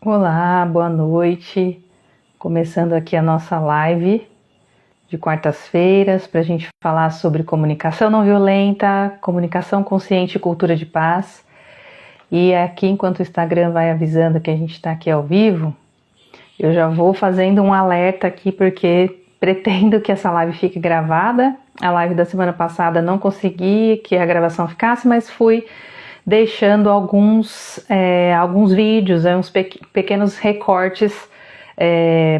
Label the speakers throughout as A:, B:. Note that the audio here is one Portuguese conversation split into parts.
A: Olá, boa noite. Começando aqui a nossa live de quartas-feiras para a gente falar sobre comunicação não violenta, comunicação consciente e cultura de paz. E aqui, enquanto o Instagram vai avisando que a gente está aqui ao vivo, eu já vou fazendo um alerta aqui porque pretendo que essa live fique gravada. A live da semana passada não consegui que a gravação ficasse, mas fui deixando alguns vídeos, uns pequenos recortes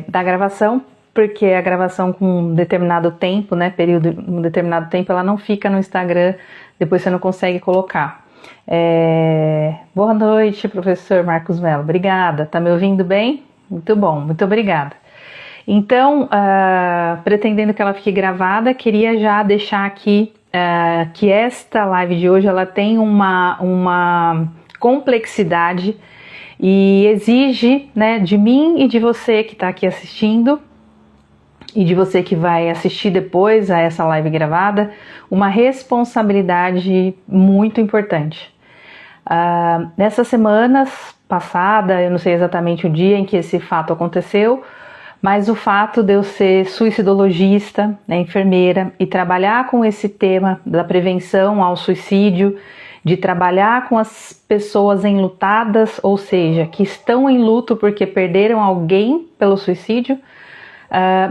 A: da gravação, porque a gravação com um determinado tempo, um determinado tempo, ela não fica no Instagram, depois você não consegue colocar. Boa noite, professor Marcos Mello, obrigada, tá me ouvindo bem? Muito bom, muito obrigada. Então, pretendendo que ela fique gravada, queria já deixar aqui que esta live de hoje ela tem uma complexidade e exige, né, de mim e de você que está aqui assistindo e de você que vai assistir depois a essa live gravada, uma responsabilidade muito importante. Nessas semanas passadas, eu não sei exatamente o dia em que esse fato aconteceu, mas o fato de eu ser suicidologista, né, enfermeira, e trabalhar com esse tema da prevenção ao suicídio, de trabalhar com as pessoas enlutadas, ou seja, que estão em luto porque perderam alguém pelo suicídio,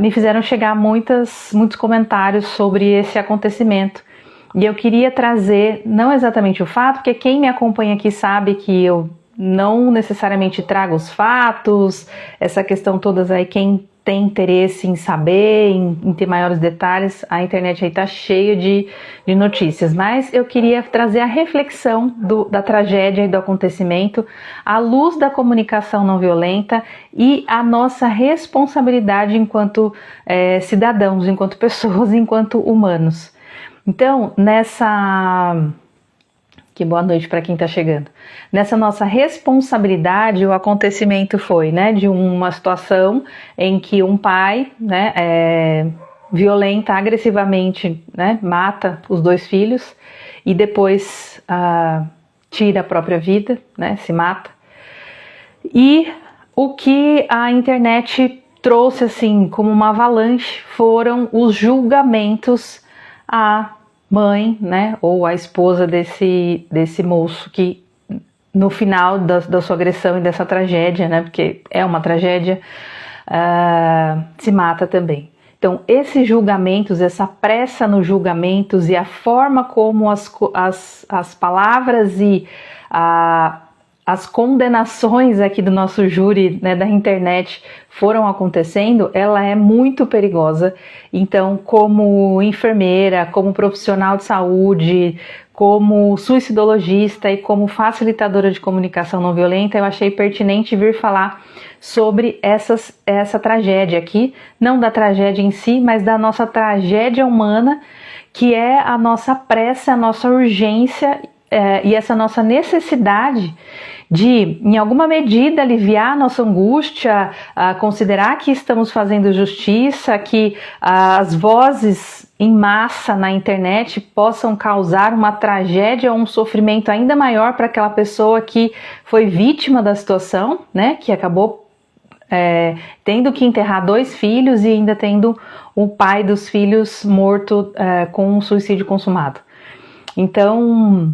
A: me fizeram chegar muitos comentários sobre esse acontecimento. E eu queria trazer, não exatamente o fato, porque quem me acompanha aqui sabe que eu não necessariamente trago os fatos, essa questão todas aí, quem tem interesse em saber, em ter maiores detalhes, a internet aí tá cheia de notícias, mas eu queria trazer a reflexão da tragédia e do acontecimento, à luz da comunicação não violenta e a nossa responsabilidade enquanto cidadãos, enquanto pessoas, enquanto humanos. Então, que boa noite para quem está chegando. Nessa nossa responsabilidade, o acontecimento foi, né, de uma situação em que um pai, né, violenta agressivamente, né, mata os dois filhos e depois tira a própria vida, né, se mata. E o que a internet trouxe assim como uma avalanche foram os julgamentos a mãe, né, ou a esposa desse moço que no final da sua agressão e dessa tragédia, né, porque é uma tragédia, se mata também. Então, esses julgamentos, essa pressa nos julgamentos e a forma como as palavras e as condenações aqui do nosso júri, né, da internet foram acontecendo, ela é muito perigosa. Então, como enfermeira, como profissional de saúde, como suicidologista e como facilitadora de comunicação não violenta, eu achei pertinente vir falar sobre essa tragédia aqui, não da tragédia em si, mas da nossa tragédia humana, que é a nossa pressa, a nossa urgência e essa nossa necessidade de, em alguma medida, aliviar a nossa angústia, considerar que estamos fazendo justiça, que as vozes em massa na internet possam causar uma tragédia ou um sofrimento ainda maior para aquela pessoa que foi vítima da situação, né, que acabou tendo que enterrar dois filhos e ainda tendo o pai dos filhos morto com um suicídio consumado. Então,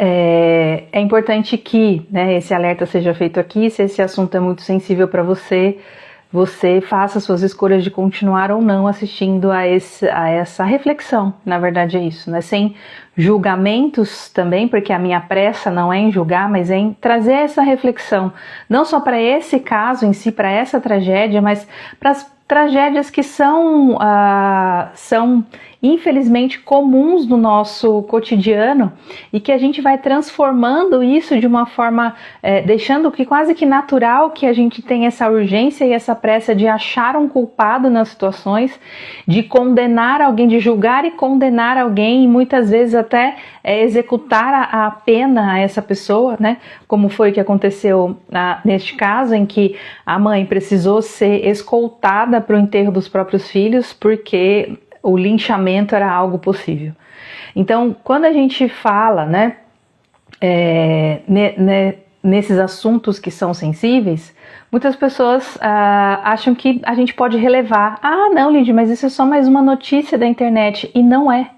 A: é importante que, né, esse alerta seja feito aqui. Se esse assunto é muito sensível para você, você faça suas escolhas de continuar ou não assistindo a essa reflexão. Na verdade é isso, né? Sem julgamentos também, porque a minha pressa não é em julgar, mas é em trazer essa reflexão, não só para esse caso em si, para essa tragédia, mas para as tragédias que são infelizmente comuns no nosso cotidiano e que a gente vai transformando isso de uma forma, deixando que quase que natural que a gente tenha essa urgência e essa pressa de achar um culpado nas situações, de condenar alguém, de julgar e condenar alguém e muitas vezes até executar a pena a essa pessoa, né? Como foi o que aconteceu neste caso, em que a mãe precisou ser escoltada para o enterro dos próprios filhos porque o linchamento era algo possível. Então, quando a gente fala, né, nesses assuntos que são sensíveis, muitas pessoas acham que a gente pode relevar. Ah, não, Lindy, mas isso é só mais uma notícia da internet. E não é.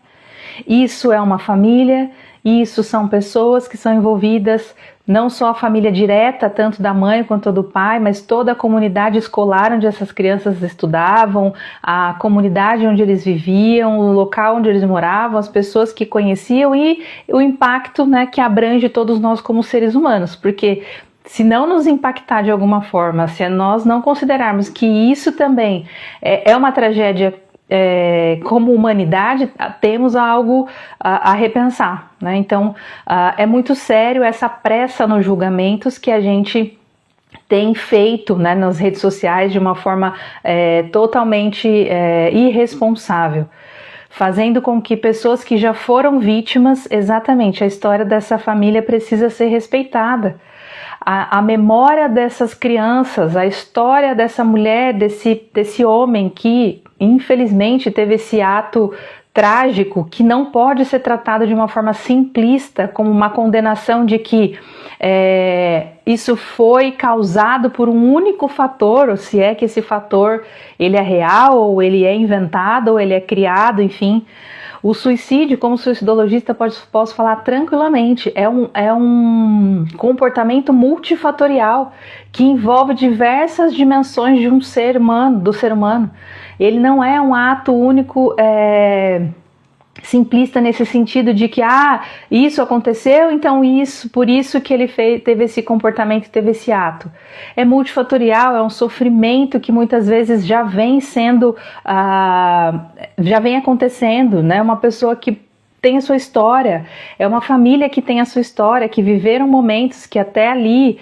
A: Isso é uma família, isso são pessoas que são envolvidas, não só a família direta, tanto da mãe quanto do pai, mas toda a comunidade escolar onde essas crianças estudavam, a comunidade onde eles viviam, o local onde eles moravam, as pessoas que conheciam e o impacto, né, que abrange todos nós como seres humanos, porque se não nos impactar de alguma forma, se nós não considerarmos que isso também é uma tragédia como humanidade, temos algo a repensar, né? Então, é muito sério essa pressa nos julgamentos que a gente tem feito, né, nas redes sociais de uma forma totalmente irresponsável, fazendo com que pessoas que já foram vítimas, exatamente, a história dessa família precisa ser respeitada. A memória dessas crianças, a história dessa mulher, desse homem que infelizmente teve esse ato trágico que não pode ser tratado de uma forma simplista como uma condenação de que isso foi causado por um único fator, ou se é que esse fator ele é real, ou ele é inventado, ou ele é criado, enfim. O suicídio, como suicidologista, posso falar tranquilamente, é um comportamento multifatorial que envolve diversas dimensões de do ser humano. Ele não é um ato único, simplista nesse sentido de que isso aconteceu, então por isso que ele teve esse comportamento, teve esse ato. É multifatorial, é um sofrimento que muitas vezes já vem acontecendo, né? Uma pessoa que tem a sua história, é uma família que tem a sua história, que viveram momentos que até ali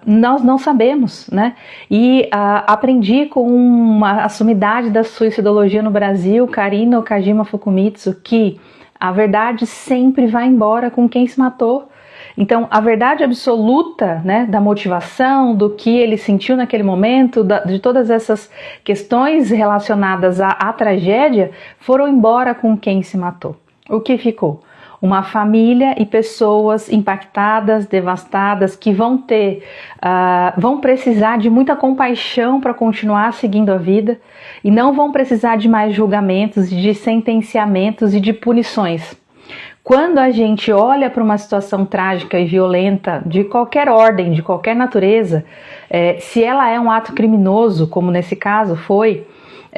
A: nós não sabemos, né? E aprendi com a sumidade da suicidologia no Brasil, Karina Okajima Fukumitsu, que a verdade sempre vai embora com quem se matou. Então, a verdade absoluta, né, da motivação, do que ele sentiu naquele momento, de todas essas questões relacionadas à tragédia, foram embora com quem se matou. O que ficou? Uma família e pessoas impactadas, devastadas, que vão precisar de muita compaixão para continuar seguindo a vida e não vão precisar de mais julgamentos, de sentenciamentos e de punições. Quando a gente olha para uma situação trágica e violenta de qualquer ordem, de qualquer natureza, se ela é um ato criminoso, como nesse caso foi,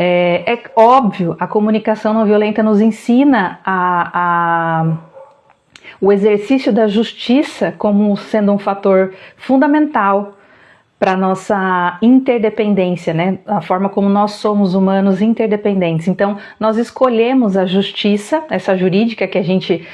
A: é óbvio, a comunicação não violenta nos ensina o exercício da justiça como sendo um fator fundamental para a nossa interdependência, né? A forma como nós somos humanos interdependentes. Então, nós escolhemos a justiça, essa jurídica que a gente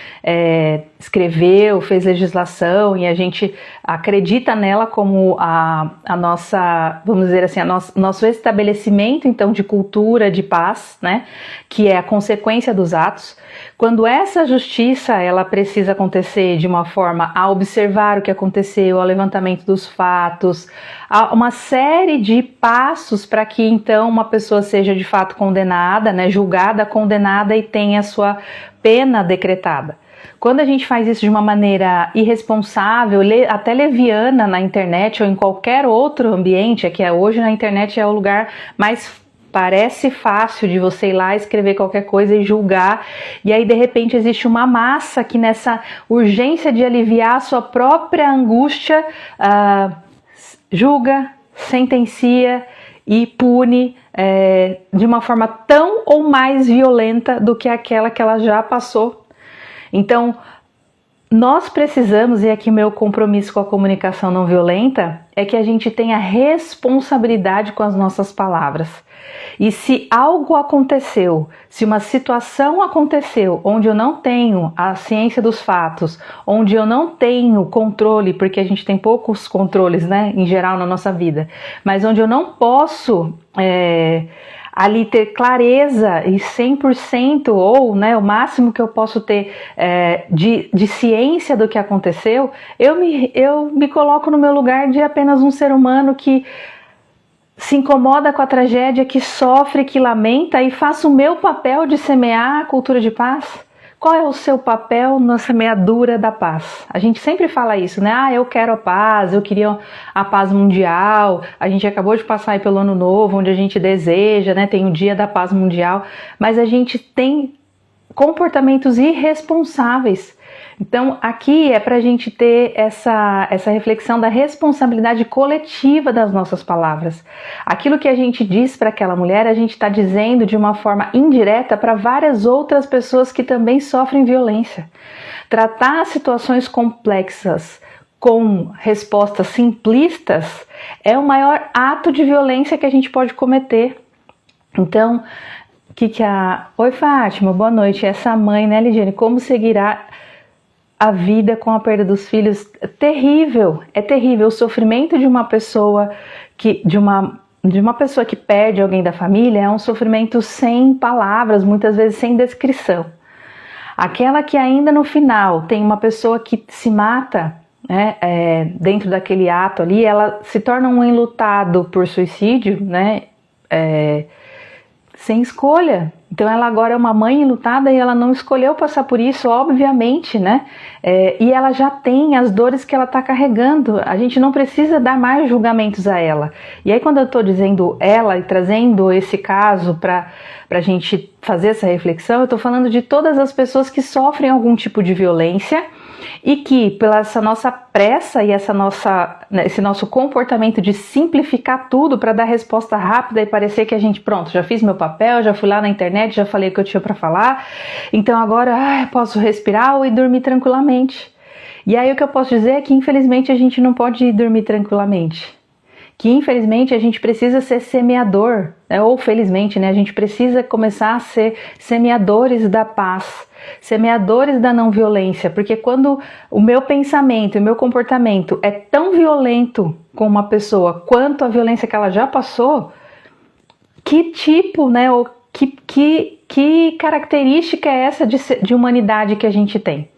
A: escreveu, fez legislação e a gente acredita nela como a nossa, vamos dizer assim, nosso estabelecimento, então, de cultura de paz, né? Que é a consequência dos atos. Quando essa justiça, ela precisa acontecer de uma forma a observar o que aconteceu, ao levantamento dos fatos, há uma série de passos para que então uma pessoa seja de fato condenada, né, julgada, condenada e tenha sua pena decretada. Quando a gente faz isso de uma maneira irresponsável, até leviana na internet ou em qualquer outro ambiente, hoje na internet é o lugar mais parece fácil de você ir lá escrever qualquer coisa e julgar, e aí de repente existe uma massa que nessa urgência de aliviar a sua própria angústia, julga, sentencia e pune de uma forma tão ou mais violenta do que aquela que ela já passou. Então, nós precisamos, e aqui meu compromisso com a comunicação não violenta, é que a gente tenha responsabilidade com as nossas palavras. E se algo aconteceu, se uma situação aconteceu onde eu não tenho a ciência dos fatos, onde eu não tenho controle, porque a gente tem poucos controles, né, em geral na nossa vida, mas onde eu não posso ali ter clareza e 100% ou, né, o máximo que eu posso ter de ciência do que aconteceu, eu me coloco no meu lugar de apenas um ser humano que se incomoda com a tragédia, que sofre, que lamenta, e faço o meu papel de semear a cultura de paz. qual é o seu papel na semeadura da paz? A gente sempre fala isso, né? Eu quero a paz, eu queria a paz mundial. A gente acabou de passar aí pelo Ano Novo, onde a gente deseja, né? Tem o Dia da Paz Mundial, mas a gente tem comportamentos irresponsáveis. Então, aqui é para a gente ter essa reflexão da responsabilidade coletiva das nossas palavras. Aquilo que a gente diz para aquela mulher, a gente está dizendo de uma forma indireta para várias outras pessoas que também sofrem violência. Tratar situações complexas com respostas simplistas é o maior ato de violência que a gente pode cometer. Então, Oi, Fátima, boa noite. Essa mãe, né, Lidiane, como seguirá a vida com a perda dos filhos? É terrível. O sofrimento de uma pessoa de uma pessoa que perde alguém da família é um sofrimento sem palavras, muitas vezes sem descrição. Aquela que ainda no final tem uma pessoa que se mata, né, dentro daquele ato ali, ela se torna um enlutado por suicídio, né, sem escolha. Então ela agora é uma mãe enlutada e ela não escolheu passar por isso, obviamente, né? E ela já tem as dores que ela está carregando. A gente não precisa dar mais julgamentos a ela. E aí quando eu estou dizendo ela e trazendo esse caso para a gente fazer essa reflexão, eu estou falando de todas as pessoas que sofrem algum tipo de violência e que, pela essa nossa pressa e esse nosso comportamento de simplificar tudo para dar resposta rápida e parecer que a gente, pronto, já fiz meu papel, já fui lá na internet, já falei o que eu tinha para falar, então agora posso respirar ou ir dormir tranquilamente. E aí o que eu posso dizer é que infelizmente a gente não pode ir dormir tranquilamente. Que infelizmente a gente precisa ser semeador, né? Ou felizmente, né? A gente precisa começar a ser semeadores da paz, semeadores da não violência, porque quando o meu pensamento e o meu comportamento é tão violento com uma pessoa quanto a violência que ela já passou, que tipo, né? Ou que característica é essa de humanidade que a gente tem?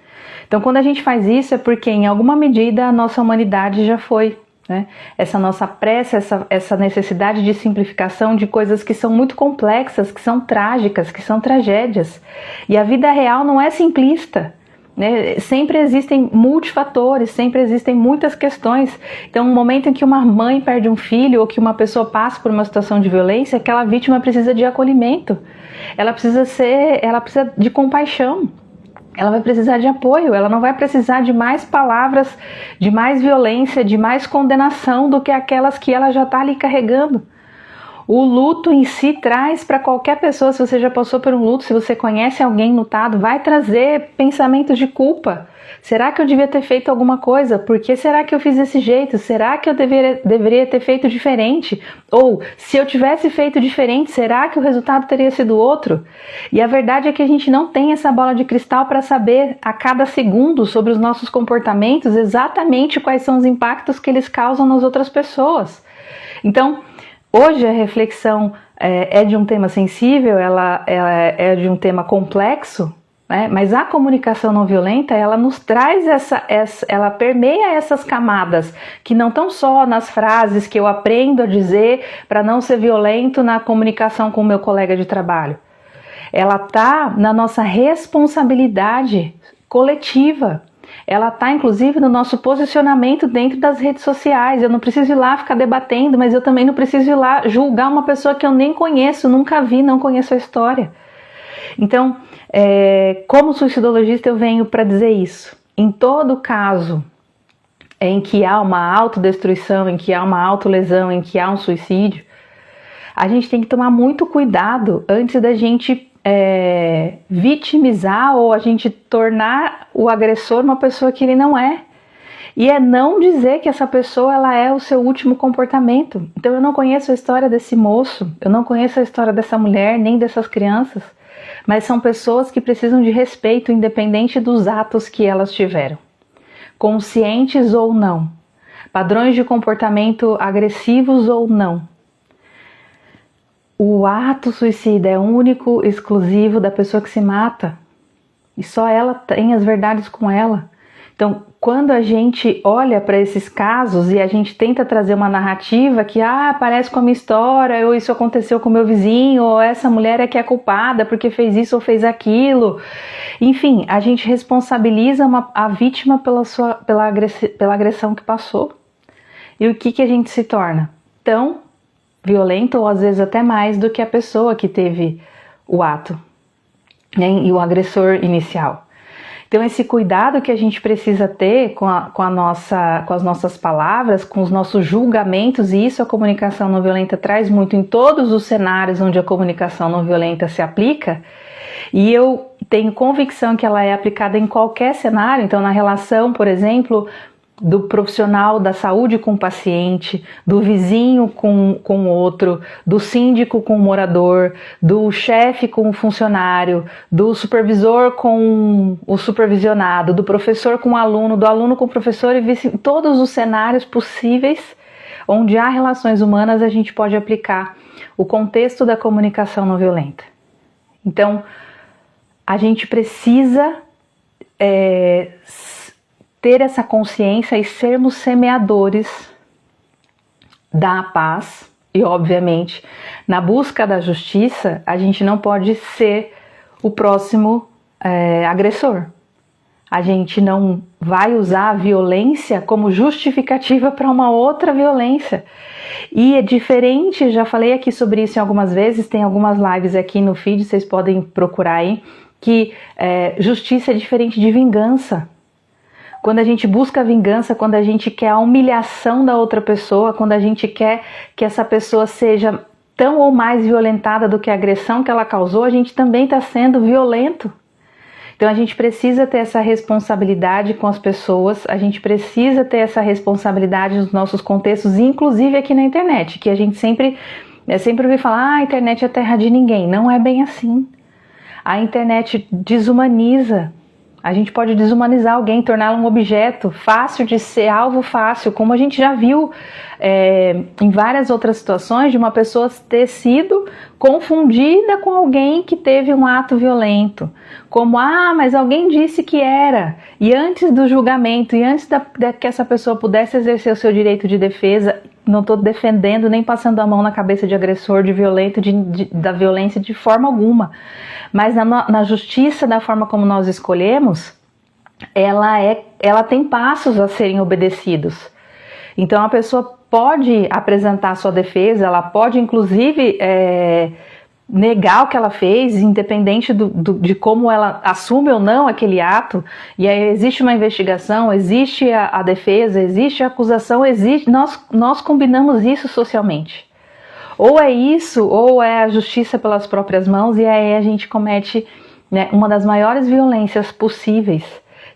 A: Então, quando a gente faz isso é porque em alguma medida a nossa humanidade já foi. Né? Essa nossa pressa, essa necessidade de simplificação de coisas que são muito complexas, que são trágicas, que são tragédias. E a vida real não é simplista, né? Sempre existem multifatores, sempre existem muitas questões. Então, no momento em que uma mãe perde um filho ou que uma pessoa passa por uma situação de violência, aquela vítima precisa de acolhimento, ela precisa de compaixão. Ela vai precisar de apoio, ela não vai precisar de mais palavras, de mais violência, de mais condenação do que aquelas que ela já está ali carregando. O luto em si traz para qualquer pessoa, se você já passou por um luto, se você conhece alguém lutado, vai trazer pensamentos de culpa. Será que eu devia ter feito alguma coisa? Por que será que eu fiz desse jeito? Será que eu deveria ter feito diferente? Ou, se eu tivesse feito diferente, será que o resultado teria sido outro? E a verdade é que a gente não tem essa bola de cristal para saber a cada segundo sobre os nossos comportamentos exatamente quais são os impactos que eles causam nas outras pessoas. Então, hoje a reflexão é de um tema sensível, ela é de um tema complexo, né? Mas a comunicação não violenta, ela nos traz ela permeia essas camadas que não estão só nas frases que eu aprendo a dizer para não ser violento na comunicação com o meu colega de trabalho. Ela está na nossa responsabilidade coletiva. Ela está, inclusive, no nosso posicionamento dentro das redes sociais. Eu não preciso ir lá ficar debatendo, mas eu também não preciso ir lá julgar uma pessoa que eu nem conheço, nunca vi, não conheço a história. Então, como suicidologista, eu venho para dizer isso. Em todo caso em que há uma autodestruição, em que há uma autolesão, em que há um suicídio, a gente tem que tomar muito cuidado antes da gente vitimizar ou a gente tornar o agressor uma pessoa que ele não é. E é não dizer que essa pessoa ela é o seu último comportamento. Então eu não conheço a história desse moço, eu não conheço a história dessa mulher, nem dessas crianças, mas são pessoas que precisam de respeito independente dos atos que elas tiveram. Conscientes ou não. Padrões de comportamento agressivos ou não. O ato suicida é único, exclusivo da pessoa que se mata. E só ela tem as verdades com ela. Então, quando a gente olha para esses casos e a gente tenta trazer uma narrativa que, parece com a minha história, ou isso aconteceu com o meu vizinho, ou essa mulher é que é culpada porque fez isso ou fez aquilo. Enfim, a gente responsabiliza a vítima pela agressão que passou. E o que a gente se torna? Tão violento, ou às vezes até mais, do que a pessoa que teve o ato, né, e o agressor inicial. Então esse cuidado que a gente precisa ter com as nossas palavras, com os nossos julgamentos, e isso a comunicação não violenta traz muito em todos os cenários onde a comunicação não violenta se aplica, e eu tenho convicção que ela é aplicada em qualquer cenário. Então na relação, por exemplo, do profissional da saúde com o paciente, do vizinho com o outro, do síndico com o morador, do chefe com o funcionário, do supervisor com o supervisionado, do professor com o aluno, do aluno com o professor, e vice, todos os cenários possíveis onde há relações humanas, a gente pode aplicar o contexto da comunicação não violenta. Então, a gente precisa ter essa consciência e sermos semeadores da paz. E obviamente, na busca da justiça, a gente não pode ser o próximo agressor. A gente não vai usar a violência como justificativa para uma outra violência. E é diferente, já falei aqui sobre isso algumas vezes, tem algumas lives aqui no feed, vocês podem procurar aí, que justiça é diferente de vingança. Quando a gente busca a vingança, quando a gente quer a humilhação da outra pessoa, quando a gente quer que essa pessoa seja tão ou mais violentada do que a agressão que ela causou, a gente também está sendo violento. Então a gente precisa ter essa responsabilidade com as pessoas, a gente precisa ter essa responsabilidade nos nossos contextos, inclusive aqui na internet, que a gente sempre ouve falar, a internet é terra de ninguém. Não é bem assim. A internet desumaniza. A gente pode desumanizar alguém, torná-lo um objeto fácil de ser, alvo fácil, como a gente já viu em várias outras situações, de uma pessoa ter sido confundida com alguém que teve um ato violento. Como, mas alguém disse que era. E antes do julgamento, e antes que essa pessoa pudesse exercer o seu direito de defesa, não estou defendendo nem passando a mão na cabeça de agressor, de violento, da violência de forma alguma. Mas na justiça, da forma como nós escolhemos, ela tem passos a serem obedecidos. Então a pessoa pode apresentar sua defesa, ela pode inclusive negar o que ela fez, independente de como ela assume ou não aquele ato. E aí existe uma investigação, existe a defesa, existe a acusação, nós combinamos isso socialmente. Ou é isso, ou é a justiça pelas próprias mãos, e aí a gente comete, né, uma das maiores violências possíveis,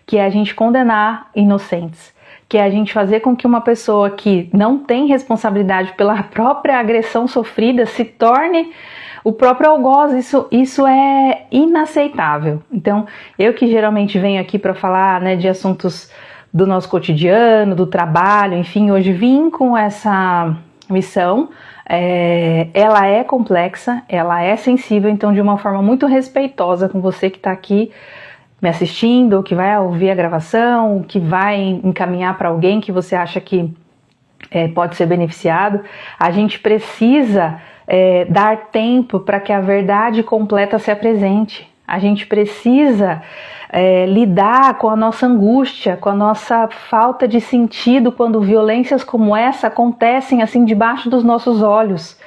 A: que é a gente condenar inocentes, que é a gente fazer com que uma pessoa que não tem responsabilidade pela própria agressão sofrida se torne o próprio algoz. Isso é inaceitável. Então, eu que geralmente venho aqui para falar, né, de assuntos do nosso cotidiano, do trabalho, enfim, hoje vim com essa missão. Ela é complexa, ela é sensível, então de uma forma muito respeitosa com você que está aqui me assistindo, que vai ouvir a gravação, que vai encaminhar para alguém que você acha que pode ser beneficiado. A gente precisa dar tempo para que a verdade completa se apresente. A gente precisa lidar com a nossa angústia, com a nossa falta de sentido quando violências como essa acontecem assim debaixo dos nossos olhos.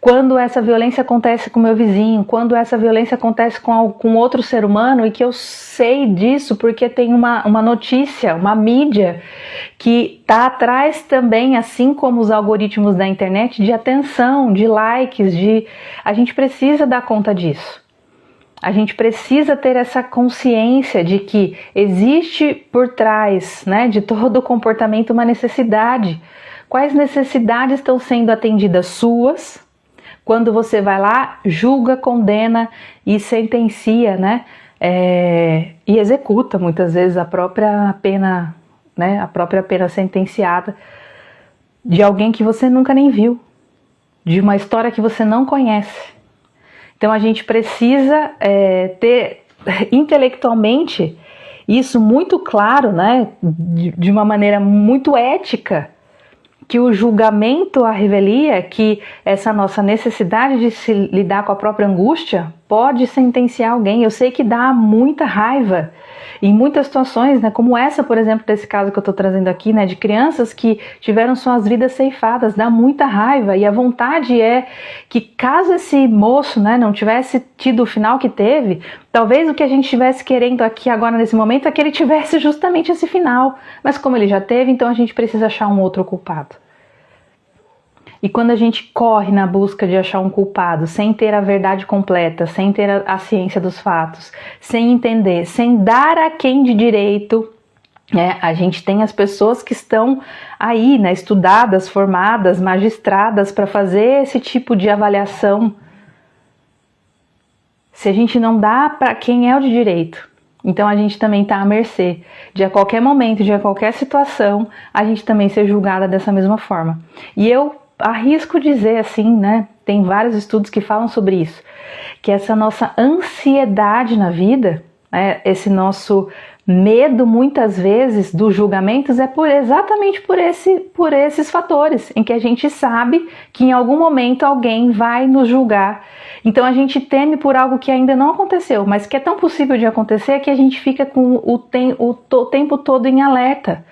A: Quando essa violência acontece com meu vizinho, quando essa violência acontece com outro ser humano, e que eu sei disso porque tem uma notícia, uma mídia que está atrás também, assim como os algoritmos da internet, de atenção, de likes, a gente precisa dar conta disso. A gente precisa ter essa consciência de que existe por trás, né, de todo o comportamento uma necessidade. Quais necessidades estão sendo atendidas suas? Quando você vai lá, julga, condena e sentencia, né, e executa muitas vezes a própria pena, né, a própria pena sentenciada de alguém que você nunca nem viu, de uma história que você não conhece. Então a gente precisa ter intelectualmente isso muito claro, né, de uma maneira muito ética, que o julgamento, a revelia, que essa nossa necessidade de se lidar com a própria angústia pode sentenciar alguém. Eu sei que dá muita raiva em muitas situações, né, como essa, por exemplo, desse caso que eu estou trazendo aqui, né, de crianças que tiveram suas vidas ceifadas, dá muita raiva, e a vontade é que caso esse moço, né, não tivesse tido o final que teve, talvez o que a gente estivesse querendo aqui agora nesse momento é que ele tivesse justamente esse final, mas como ele já teve, então a gente precisa achar um outro culpado. E quando a gente corre na busca de achar um culpado, sem ter a verdade completa, sem ter a ciência dos fatos, sem entender, sem dar a quem de direito, a gente tem as pessoas que estão aí, né, estudadas, formadas, magistradas para fazer esse tipo de avaliação. Se a gente não dá para quem é o de direito, então a gente também está à mercê de a qualquer momento, de a qualquer situação, a gente também ser julgada dessa mesma forma. E eu arrisco dizer assim, né, tem vários estudos que falam sobre isso, que essa nossa ansiedade na vida, né, esse nosso medo muitas vezes dos julgamentos é exatamente por esses fatores, em que a gente sabe que em algum momento alguém vai nos julgar. Então a gente teme por algo que ainda não aconteceu, mas que é tão possível de acontecer que a gente fica com o tempo todo em alerta,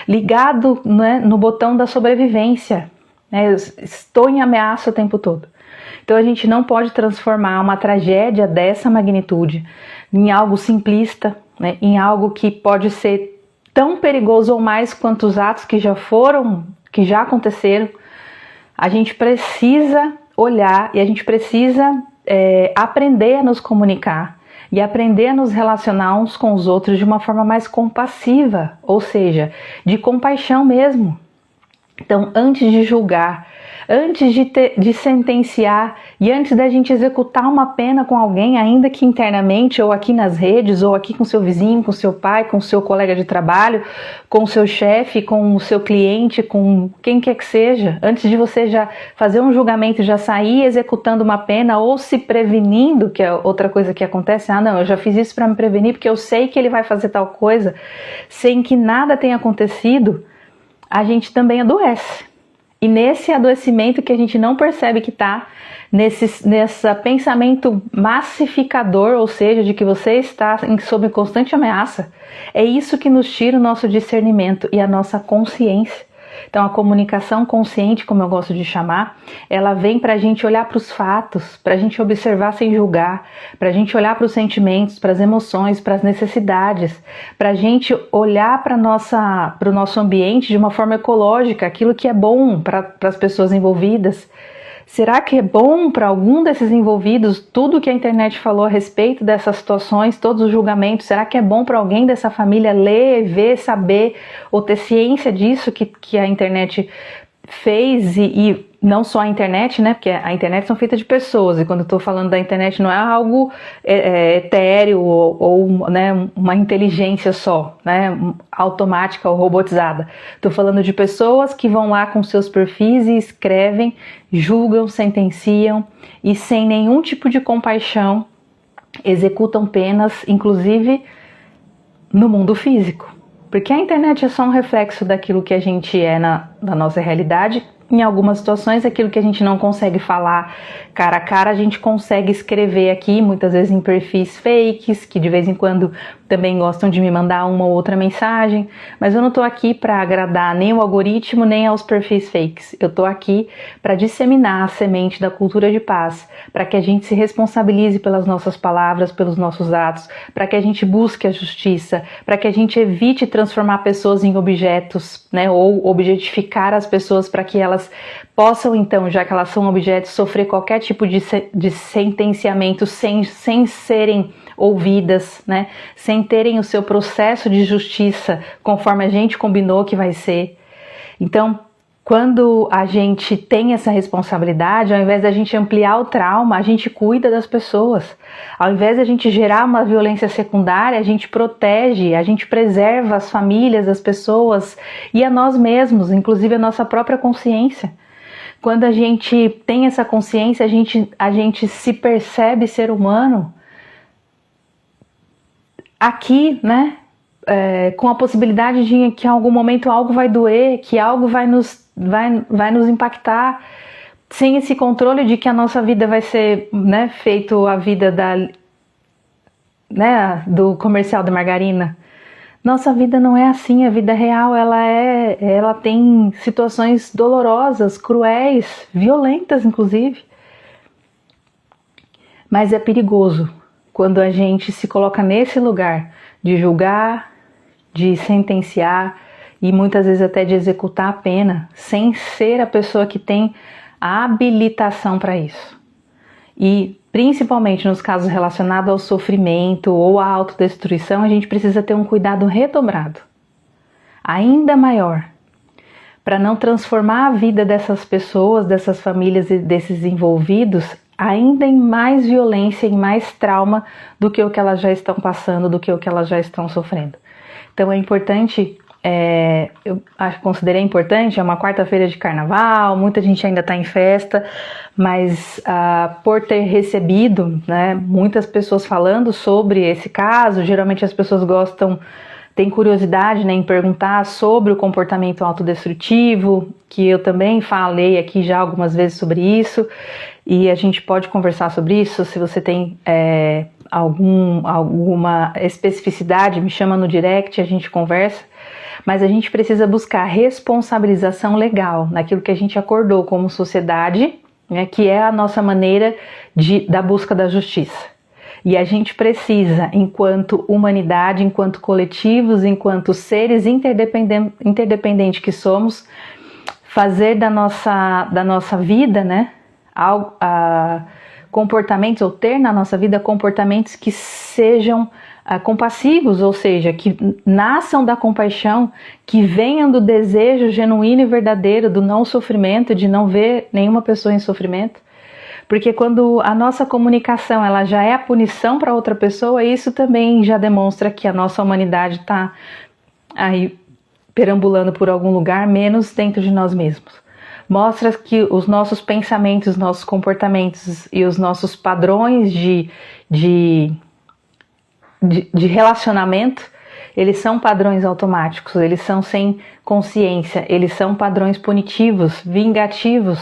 A: ligado, né, no botão da sobrevivência. Eu estou em ameaça o tempo todo. Então a gente não pode transformar uma tragédia dessa magnitude em algo simplista, né, em algo que pode ser tão perigoso ou mais quanto os atos que já aconteceram. A gente precisa olhar e a gente precisa aprender a nos comunicar e aprender a nos relacionar uns com os outros de uma forma mais compassiva, ou seja, de compaixão mesmo. Então, antes de julgar, antes de sentenciar e antes da gente executar uma pena com alguém, ainda que internamente, ou aqui nas redes, ou aqui com seu vizinho, com seu pai, com seu colega de trabalho, com o seu chefe, com o seu cliente, com quem quer que seja, antes de você já fazer um julgamento, já sair executando uma pena ou se prevenindo, que é outra coisa que acontece, não, eu já fiz isso para me prevenir porque eu sei que ele vai fazer tal coisa, sem que nada tenha acontecido, a gente também adoece. E nesse adoecimento que a gente não percebe que está, nesse pensamento massificador, ou seja, de que você está sob constante ameaça, é isso que nos tira o nosso discernimento e a nossa consciência. Então a comunicação consciente, como eu gosto de chamar, ela vem para a gente olhar para os fatos, para a gente observar sem julgar, para a gente olhar para os sentimentos, para as emoções, para as necessidades, para a gente olhar para o nosso ambiente de uma forma ecológica, aquilo que é bom para as pessoas envolvidas. Será que é bom para algum desses envolvidos tudo que a internet falou a respeito dessas situações, todos os julgamentos? Será que é bom para alguém dessa família ler, ver, saber ou ter ciência disso que a internet fez e não só a internet, né? Porque a internet são feitas de pessoas e quando eu estou falando da internet não é algo etéreo ou né, uma inteligência só, né? Automática ou robotizada. Estou falando de pessoas que vão lá com seus perfis e escrevem, julgam, sentenciam e sem nenhum tipo de compaixão executam penas, inclusive no mundo físico. Porque a internet é só um reflexo daquilo que a gente é na nossa realidade. Em algumas situações, aquilo que a gente não consegue falar cara a cara, a gente consegue escrever aqui, muitas vezes em perfis fakes, que de vez em quando também gostam de me mandar uma ou outra mensagem, mas eu não estou aqui para agradar nem o algoritmo, nem aos perfis fakes. Eu estou aqui para disseminar a semente da cultura de paz, para que a gente se responsabilize pelas nossas palavras, pelos nossos atos, para que a gente busque a justiça, para que a gente evite transformar pessoas em objetos, né, ou objetificar as pessoas para que elas possam, então, já que elas são objetos, sofrer qualquer tipo de sentenciamento sem serem ouvidas, né? Sem terem o seu processo de justiça conforme a gente combinou que vai ser. Então, quando a gente tem essa responsabilidade, ao invés da gente ampliar o trauma, a gente cuida das pessoas. Ao invés da gente gerar uma violência secundária, a gente protege, a gente preserva as famílias, as pessoas e a nós mesmos, inclusive a nossa própria consciência. Quando a gente tem essa consciência, a gente se percebe ser humano aqui, né? com a possibilidade de que em algum momento algo vai doer, que algo vai nos impactar, sem esse controle de que a nossa vida vai ser, né, feito a vida do comercial da margarina. Nossa vida não é assim, a vida real ela tem situações dolorosas, cruéis, violentas inclusive. Mas é perigoso quando a gente se coloca nesse lugar de julgar, de sentenciar e muitas vezes até de executar a pena, sem ser a pessoa que tem a habilitação para isso. E principalmente nos casos relacionados ao sofrimento ou à autodestruição, a gente precisa ter um cuidado redobrado, ainda maior, para não transformar a vida dessas pessoas, dessas famílias e desses envolvidos ainda em mais violência, em mais trauma do que o que elas já estão passando, do que o que elas já estão sofrendo. Então é importante, eu considerei importante, é uma quarta-feira de carnaval, muita gente ainda está em festa, mas por ter recebido, né, muitas pessoas falando sobre esse caso, geralmente as pessoas têm curiosidade, né, em perguntar sobre o comportamento autodestrutivo, que eu também falei aqui já algumas vezes sobre isso, e a gente pode conversar sobre isso. Se você tem alguma especificidade, me chama no direct, a gente conversa. Mas a gente precisa buscar responsabilização legal naquilo que a gente acordou como sociedade, né, que é a nossa maneira da busca da justiça. E a gente precisa, enquanto humanidade, enquanto coletivos, enquanto seres interdependentes que somos, fazer da nossa vida, né, comportamentos, ou ter na nossa vida comportamentos que sejam compassivos, ou seja, que nasçam da compaixão, que venham do desejo genuíno e verdadeiro do não sofrimento, de não ver nenhuma pessoa em sofrimento. Porque quando a nossa comunicação ela já é a punição para outra pessoa, isso também já demonstra que a nossa humanidade está aí perambulando por algum lugar, menos dentro de nós mesmos. Mostra que os nossos pensamentos, nossos comportamentos e os nossos padrões de relacionamento, eles são padrões automáticos, eles são sem consciência, eles são padrões punitivos, vingativos.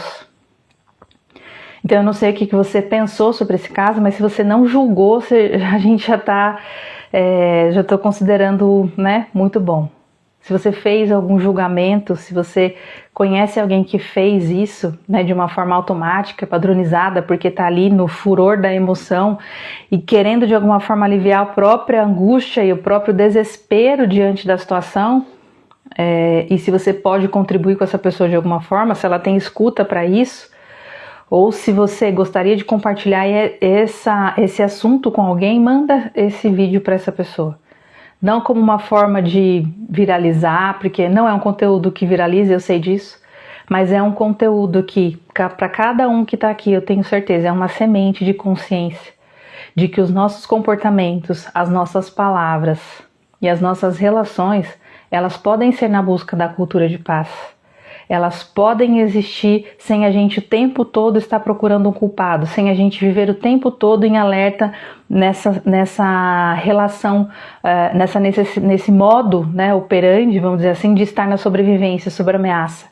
A: Então eu não sei o que você pensou sobre esse caso, mas se você não julgou, a gente já estou considerando, né, muito bom. Se você fez algum julgamento, se você conhece alguém que fez isso, né, de uma forma automática, padronizada, porque está ali no furor da emoção e querendo de alguma forma aliviar a própria angústia e o próprio desespero diante da situação, e se você pode contribuir com essa pessoa de alguma forma, se ela tem escuta para isso, ou se você gostaria de compartilhar esse assunto com alguém, manda esse vídeo para essa pessoa. Não como uma forma de viralizar, porque não é um conteúdo que viraliza, eu sei disso, mas é um conteúdo que, para cada um que está aqui, eu tenho certeza, é uma semente de consciência, de que os nossos comportamentos, as nossas palavras e as nossas relações, elas podem ser na busca da cultura de paz. Elas podem existir sem a gente o tempo todo estar procurando um culpado, sem a gente viver o tempo todo em alerta nessa relação, nesse modo, né, operandi, vamos dizer assim, de estar na sobrevivência, sobre ameaça.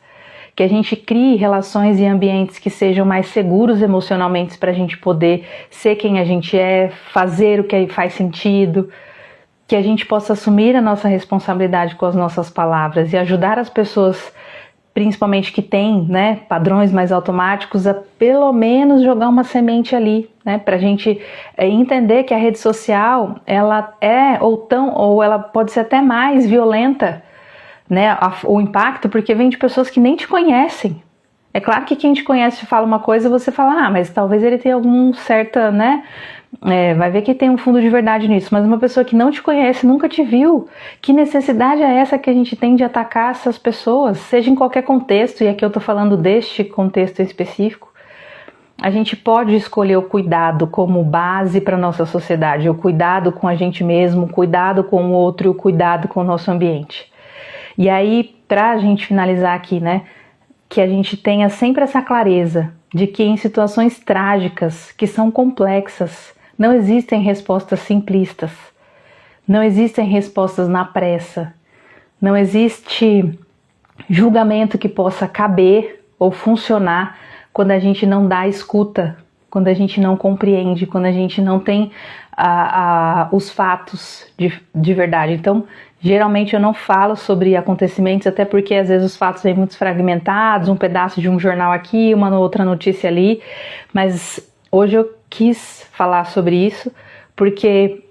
A: Que a gente crie relações e ambientes que sejam mais seguros emocionalmente para a gente poder ser quem a gente é, fazer o que faz sentido, que a gente possa assumir a nossa responsabilidade com as nossas palavras e ajudar as pessoas, principalmente que tem, né, padrões mais automáticos, a pelo menos jogar uma semente ali, né, para a gente entender que a rede social ela é ou ela pode ser até mais violenta, né, o impacto, porque vem de pessoas que nem te conhecem. É claro que quem te conhece fala uma coisa, você fala, mas talvez ele tenha algum certa, né, vai ver que tem um fundo de verdade nisso, mas uma pessoa que não te conhece, nunca te viu, que necessidade é essa que a gente tem de atacar essas pessoas, seja em qualquer contexto, e aqui eu tô falando deste contexto específico. A gente pode escolher o cuidado como base para nossa sociedade, o cuidado com a gente mesmo, o cuidado com o outro, o cuidado com o nosso ambiente. E aí, pra gente finalizar aqui, né, que a gente tenha sempre essa clareza de que em situações trágicas, que são complexas, não existem respostas simplistas. Não existem respostas na pressa. Não existe julgamento que possa caber ou funcionar quando a gente não dá escuta, quando a gente não compreende, quando a gente não tem os fatos de verdade. Então, geralmente eu não falo sobre acontecimentos, até porque às vezes os fatos vêm muito fragmentados, um pedaço de um jornal aqui, uma outra notícia ali, mas hoje eu quis falar sobre isso porque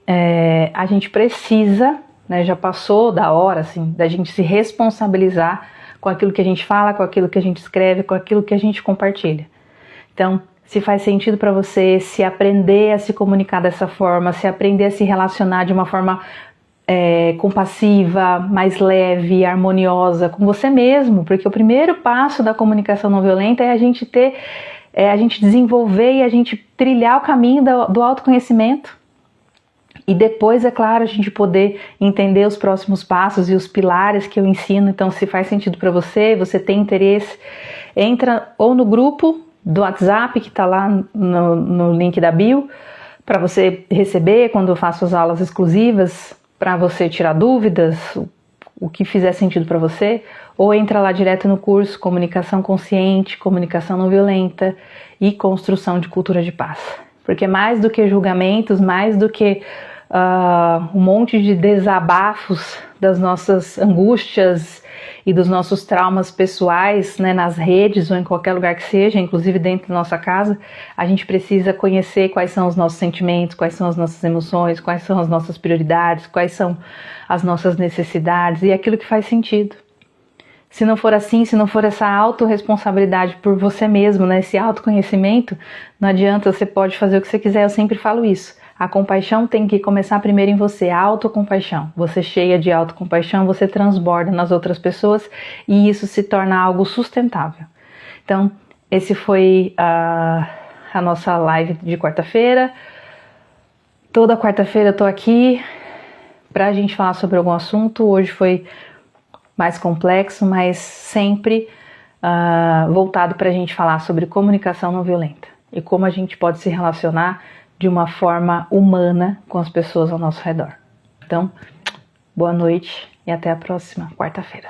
A: a gente precisa, né, já passou da hora, assim, da gente se responsabilizar com aquilo que a gente fala, com aquilo que a gente escreve, com aquilo que a gente compartilha. Então, se faz sentido para você, se aprender a se comunicar dessa forma, se aprender a se relacionar de uma forma compassiva, mais leve, harmoniosa com você mesmo, porque o primeiro passo da comunicação não violenta é a gente a gente desenvolver e a gente trilhar o caminho do autoconhecimento. E depois, é claro, a gente poder entender os próximos passos e os pilares que eu ensino. Então, se faz sentido para você, você tem interesse, entra ou no grupo do WhatsApp, que está lá no link da bio, para você receber quando eu faço as aulas exclusivas, para você tirar dúvidas, o que fizer sentido para você, ou entra lá direto no curso Comunicação Consciente, Comunicação Não Violenta e Construção de Cultura de Paz. Porque mais do que julgamentos, mais do que um monte de desabafos das nossas angústias e dos nossos traumas pessoais, né, nas redes ou em qualquer lugar que seja, inclusive dentro da nossa casa, a gente precisa conhecer quais são os nossos sentimentos, quais são as nossas emoções, quais são as nossas prioridades, quais são as nossas necessidades e aquilo que faz sentido. Se não for assim, se não for essa autorresponsabilidade por você mesmo, né, esse autoconhecimento, não adianta, você pode fazer o que você quiser, eu sempre falo isso. A compaixão tem que começar primeiro em você, a autocompaixão. Você cheia de autocompaixão, você transborda nas outras pessoas e isso se torna algo sustentável. Então, esse foi a nossa live de quarta-feira. Toda quarta-feira eu tô aqui pra gente falar sobre algum assunto. Hoje foi mais complexo, mas sempre voltado pra gente falar sobre comunicação não violenta e como a gente pode se relacionar de uma forma humana com as pessoas ao nosso redor. Então, boa noite e até a próxima quarta-feira.